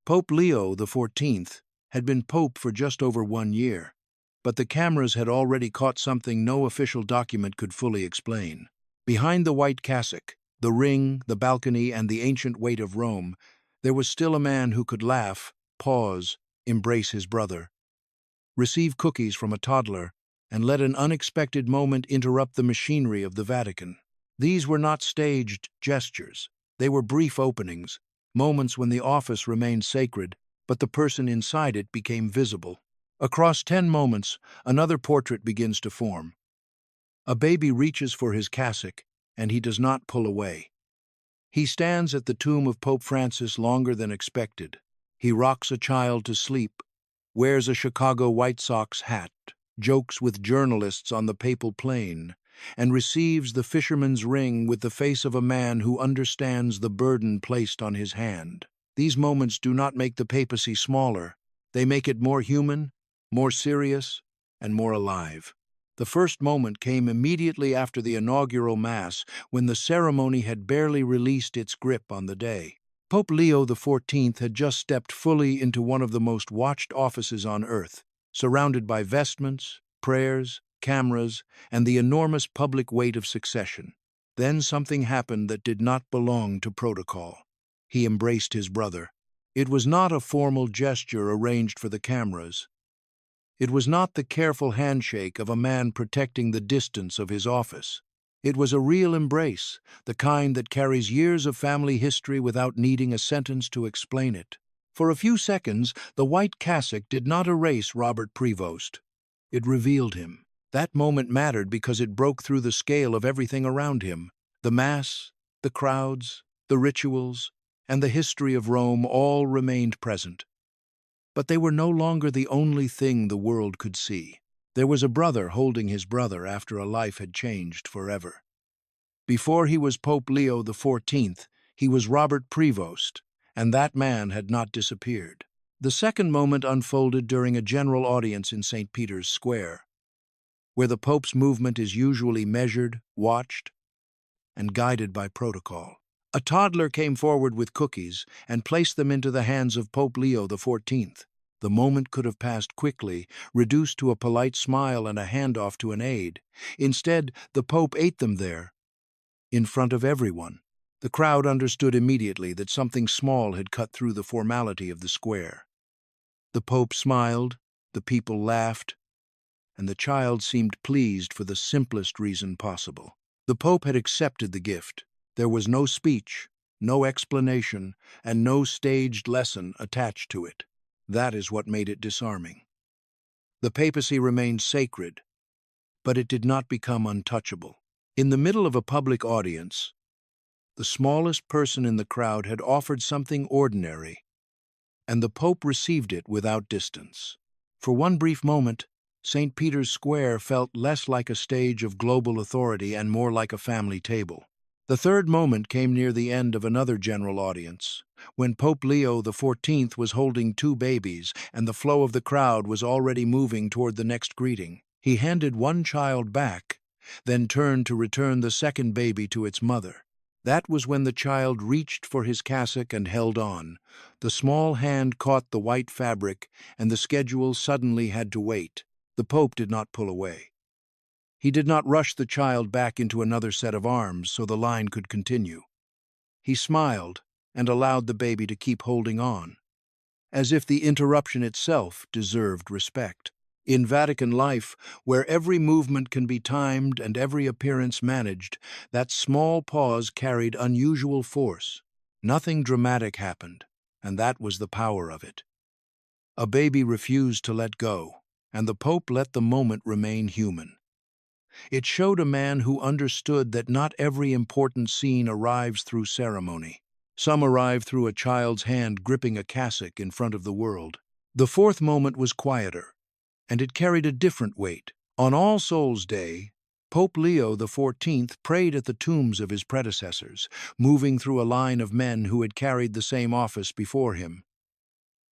Pope Leo XIV had been pope for just over 1 year, but the cameras had already caught something no official document could fully explain. Behind the white cassock, the ring, the balcony, and the ancient weight of Rome, there was still a man who could laugh, pause, embrace his brother, receive cookies from a toddler, and let an unexpected moment interrupt the machinery of the Vatican. These were not staged gestures. They were brief openings, moments when the office remained sacred, but the person inside it became visible. Across 10 moments, another portrait begins to form. A baby reaches for his cassock, and he does not pull away. He stands at the tomb of Pope Francis longer than expected. He rocks a child to sleep, wears a Chicago White Sox hat, jokes with journalists on the papal plane, and receives the fisherman's ring with the face of a man who understands the burden placed on his hand. These moments do not make the papacy smaller. They make it more human, more serious, and more alive. The first moment came immediately after the inaugural Mass, when the ceremony had barely released its grip on the day. Pope Leo XIV had just stepped fully into one of the most watched offices on earth, surrounded by vestments, prayers, cameras, and the enormous public weight of succession. Then something happened that did not belong to protocol. He embraced his brother. It was not a formal gesture arranged for the cameras. It was not the careful handshake of a man protecting the distance of his office. It was a real embrace, the kind that carries years of family history without needing a sentence to explain it. For a few seconds, the white cassock did not erase Robert Prevost. It revealed him. That moment mattered because it broke through the scale of everything around him. The Mass, the crowds, the rituals, and the history of Rome all remained present. But they were no longer the only thing the world could see. There was a brother holding his brother after a life had changed forever. Before he was Pope Leo XIV, he was Robert Prevost, and that man had not disappeared. The second moment unfolded during a general audience in St. Peter's Square, where the Pope's movement is usually measured, watched, and guided by protocol. A toddler came forward with cookies and placed them into the hands of Pope Leo XIV. The moment could have passed quickly, reduced to a polite smile and a handoff to an aide. Instead, the Pope ate them there, in front of everyone. The crowd understood immediately that something small had cut through the formality of the square. The Pope smiled, the people laughed, and the child seemed pleased for the simplest reason possible. The Pope had accepted the gift. There was no speech, no explanation, and no staged lesson attached to it. That is what made it disarming. The papacy remained sacred, but it did not become untouchable. In the middle of a public audience, the smallest person in the crowd had offered something ordinary, and the Pope received it without distance. For one brief moment, St. Peter's Square felt less like a stage of global authority and more like a family table. The third moment came near the end of another general audience, when Pope Leo XIV was holding 2 babies and the flow of the crowd was already moving toward the next greeting. He handed one child back, then turned to return the second baby to its mother. That was when the child reached for his cassock and held on. The small hand caught the white fabric, and the schedule suddenly had to wait. The Pope did not pull away. He did not rush the child back into another set of arms so the line could continue. He smiled and allowed the baby to keep holding on, as if the interruption itself deserved respect. In Vatican life, where every movement can be timed and every appearance managed, that small pause carried unusual force. Nothing dramatic happened, and that was the power of it. A baby refused to let go, and the Pope let the moment remain human. It showed a man who understood that not every important scene arrives through ceremony. Some arrive through a child's hand gripping a cassock in front of the world. The fourth moment was quieter, and it carried a different weight. On All Souls' Day, Pope Leo XIV prayed at the tombs of his predecessors, moving through a line of men who had carried the same office before him.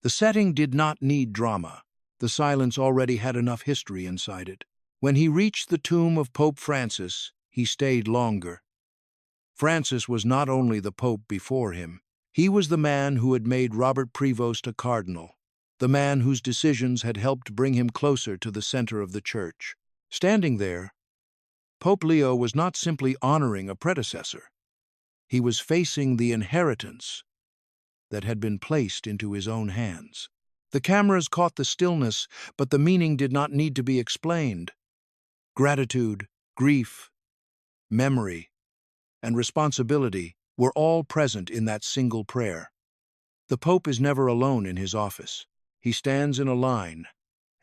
The setting did not need drama. The silence already had enough history inside it. When he reached the tomb of Pope Francis, he stayed longer. Francis was not only the Pope before him, He was the man who had made Robert Prevost a cardinal, the man whose decisions had helped bring him closer to the center of the church. Standing there, Pope Leo was not simply honoring a predecessor. He was facing the inheritance that had been placed into his own hands. The cameras caught the stillness, but the meaning did not need to be explained. Gratitude, grief, memory, and responsibility were all present in that single prayer. The Pope is never alone in his office. He stands in a line,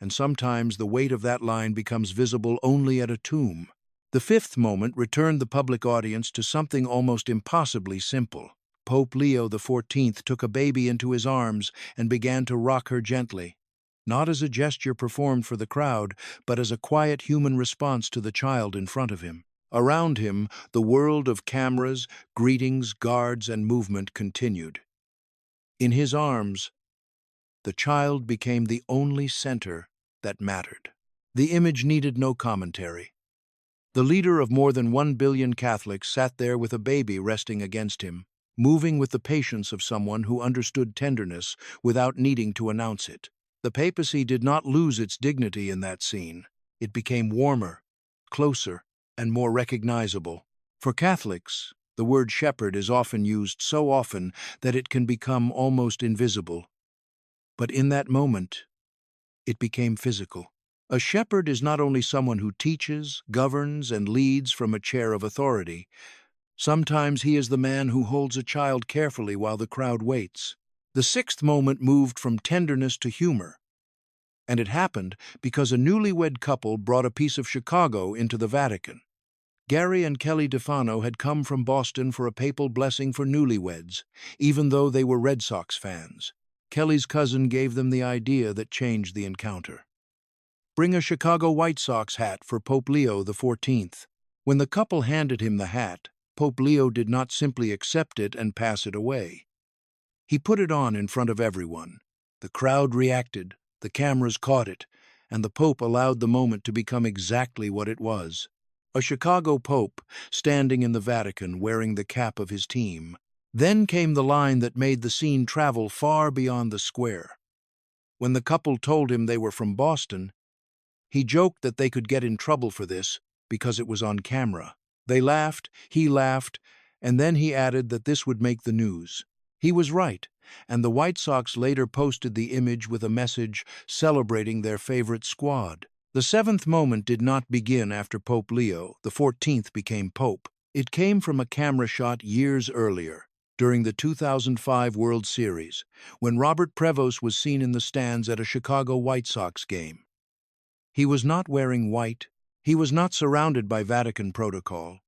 and sometimes the weight of that line becomes visible only at a tomb. The fifth moment returned the public audience to something almost impossibly simple. Pope Leo XIV took a baby into his arms and began to rock her gently, not as a gesture performed for the crowd, but as a quiet human response to the child in front of him. Around him, the world of cameras, greetings, guards, and movement continued. In his arms, the child became the only center that mattered. The image needed no commentary. The leader of more than 1 billion Catholics sat there with a baby resting against him, moving with the patience of someone who understood tenderness without needing to announce it. The papacy did not lose its dignity in that scene. It became warmer, closer, and more recognizable. For Catholics, the word shepherd is often used so often that it can become almost invisible. But in that moment, it became physical. A shepherd is not only someone who teaches, governs, and leads from a chair of authority. Sometimes he is the man who holds a child carefully while the crowd waits. The sixth moment moved from tenderness to humor. And it happened because a newlywed couple brought a piece of Chicago into the Vatican. Gary and Kelly DeFano had come from Boston for a papal blessing for newlyweds, even though they were Red Sox fans. Kelly's cousin gave them the idea that changed the encounter. Bring a Chicago White Sox hat for Pope Leo XIV. When the couple handed him the hat, Pope Leo did not simply accept it and pass it away. He put it on in front of everyone. The crowd reacted, the cameras caught it, and the Pope allowed the moment to become exactly what it was. A Chicago Pope standing in the Vatican wearing the cap of his team. Then came the line that made the scene travel far beyond the square. When the couple told him they were from Boston, he joked that they could get in trouble for this because it was on camera. They laughed, he laughed, and then he added that this would make the news. He was right, and the White Sox later posted the image with a message celebrating their favorite squad. The seventh moment did not begin after Pope Leo XIV became Pope. It came from a camera shot years earlier, during the 2005 World Series, when Robert Prevost was seen in the stands at a Chicago White Sox game. He was not wearing white. He was not surrounded by Vatican protocol.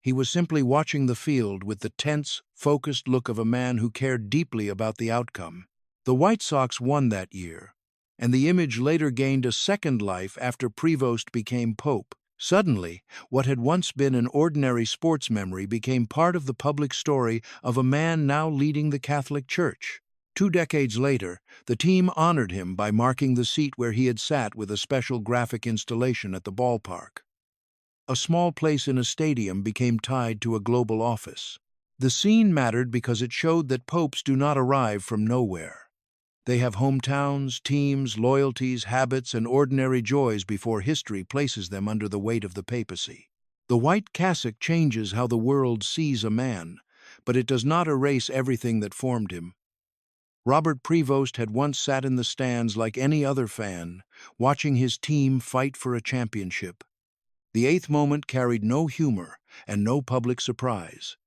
He was simply watching the field with the tense, focused look of a man who cared deeply about the outcome. The White Sox won that year, and the image later gained a second life after Prevost became Pope. Suddenly, what had once been an ordinary sports memory became part of the public story of a man now leading the Catholic Church. 2 decades later, the team honored him by marking the seat where he had sat with a special graphic installation at the ballpark. A small place in a stadium became tied to a global office. The scene mattered because it showed that popes do not arrive from nowhere. They have hometowns, teams, loyalties, habits, and ordinary joys before history places them under the weight of the papacy. The white cassock changes how the world sees a man, but it does not erase everything that formed him. Robert Prevost had once sat in the stands like any other fan, watching his team fight for a championship. The eighth moment carried no humor and no public surprise.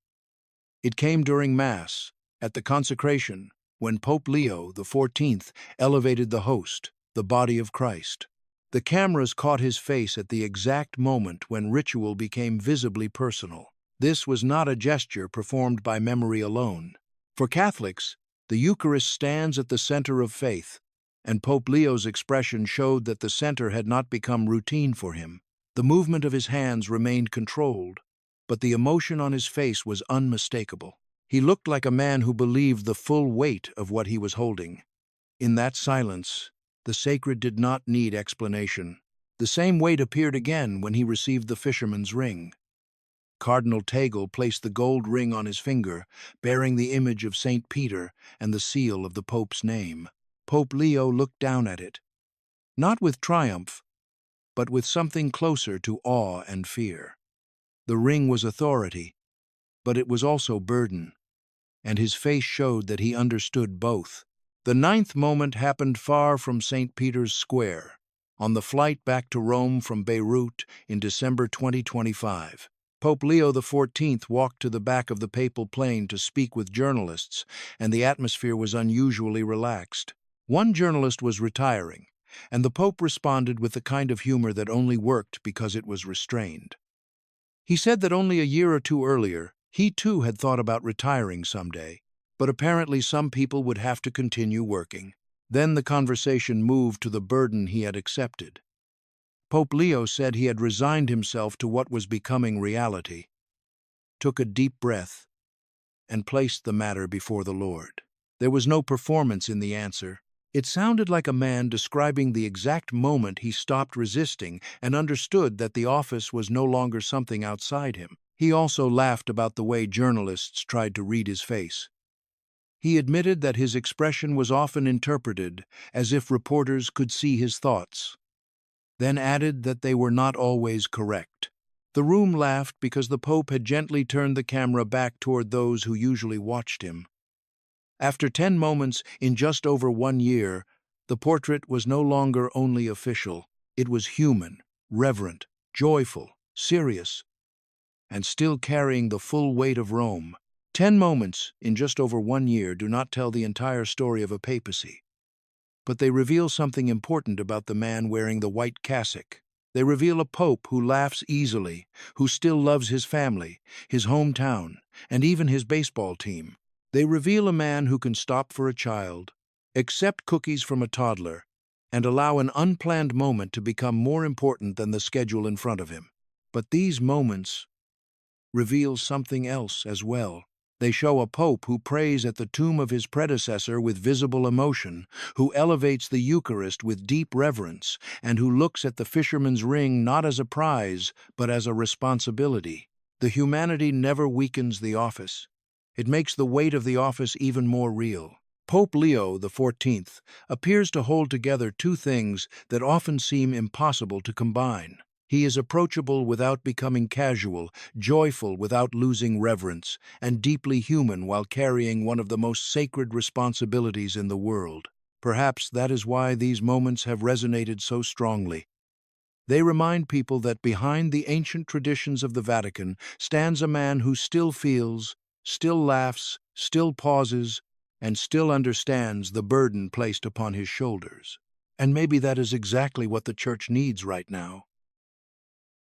It came during Mass, at the consecration, when Pope Leo XIV elevated the host, the body of Christ. The cameras caught his face at the exact moment when ritual became visibly personal. This was not a gesture performed by memory alone. For Catholics, the Eucharist stands at the center of faith, and Pope Leo's expression showed that the center had not become routine for him. The movement of his hands remained controlled, but the emotion on his face was unmistakable. He looked like a man who believed the full weight of what he was holding. In that silence, the sacred did not need explanation. The same weight appeared again when he received the fisherman's ring. Cardinal Tagle placed the gold ring on his finger, bearing the image of St. Peter and the seal of the Pope's name. Pope Leo looked down at it, not with triumph, but with something closer to awe and fear. The ring was authority, but it was also burden, and his face showed that he understood both. The ninth moment happened far from St. Peter's Square, on the flight back to Rome from Beirut in December 2025. Pope Leo XIV walked to the back of the papal plane to speak with journalists, and the atmosphere was unusually relaxed. One journalist was retiring, and the Pope responded with the kind of humor that only worked because it was restrained. He said that only a year or two earlier, he too had thought about retiring someday, but apparently some people would have to continue working. Then the conversation moved to the burden he had accepted. Pope Leo said he had resigned himself to what was becoming reality, took a deep breath, and placed the matter before the Lord. There was no performance in the answer. It sounded like a man describing the exact moment he stopped resisting and understood that the office was no longer something outside him. He also laughed about the way journalists tried to read his face. He admitted that his expression was often interpreted as if reporters could see his thoughts, then added that they were not always correct. The room laughed because the Pope had gently turned the camera back toward those who usually watched him. After 10 moments in just over 1 year, the portrait was no longer only official. It was human, reverent, joyful, serious, and still carrying the full weight of Rome. 10 moments in just over 1 year do not tell the entire story of a papacy, but they reveal something important about the man wearing the white cassock. They reveal a pope who laughs easily, who still loves his family, his hometown, and even his baseball team. They reveal a man who can stop for a child, accept cookies from a toddler, and allow an unplanned moment to become more important than the schedule in front of him. But these moments reveal something else as well. They show a pope who prays at the tomb of his predecessor with visible emotion, who elevates the Eucharist with deep reverence, and who looks at the fisherman's ring not as a prize, but as a responsibility. The humanity never weakens the office. It makes the weight of the office even more real. Pope Leo XIV appears to hold together two things that often seem impossible to combine. He is approachable without becoming casual, joyful without losing reverence, and deeply human while carrying one of the most sacred responsibilities in the world. Perhaps that is why these moments have resonated so strongly. They remind people that behind the ancient traditions of the Vatican stands a man who still feels, still laughs, still pauses, and still understands the burden placed upon his shoulders. And maybe that is exactly what the Church needs right now.